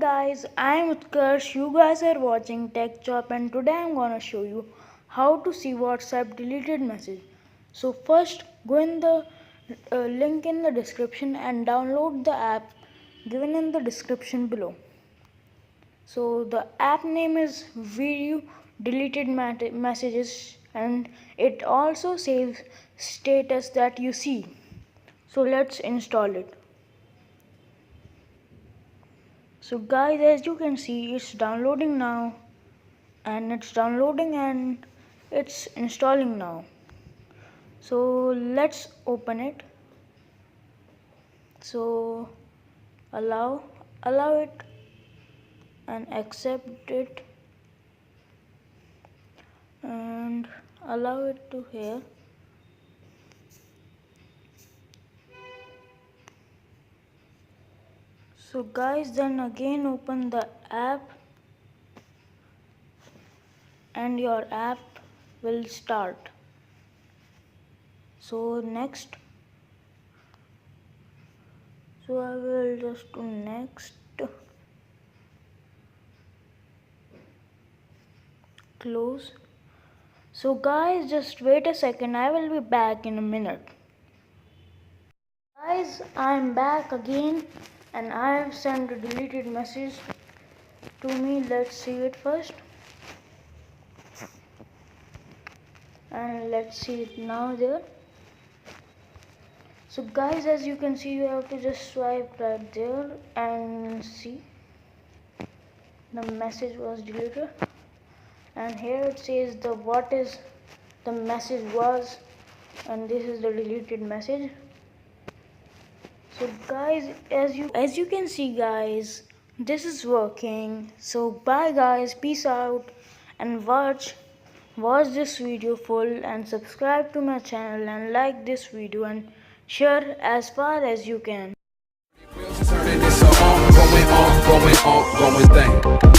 guys, I am Utkarsh. You guys are watching Tech Chop, and today I am gonna show you how to see WhatsApp deleted message. So first, go in the link in the description and download the app given in the description below. So the app name is View Deleted Messages, and it also saves status that you see. So let's install it. So guys, as you can see, it's downloading now, and it's downloading and it's installing now. So let's open it. So allow it and accept it and allow it to here. So guys, then again open the app and your app will start. So next, so I will just do next, close. So guys, just wait a second, I will be back in a minute. Guys, I'm back again and I have sent a deleted message to me. Let's see it first. And let's see it now there. So guys, as you can see, you have to just swipe right there and see the message was deleted. And here it says what is the message was, and this is the deleted message. So guys, as you can see guys, this is working. So bye guys, peace out, and watch this video full and subscribe to my channel and like this video and share as far as you can. Turning this on, going thing.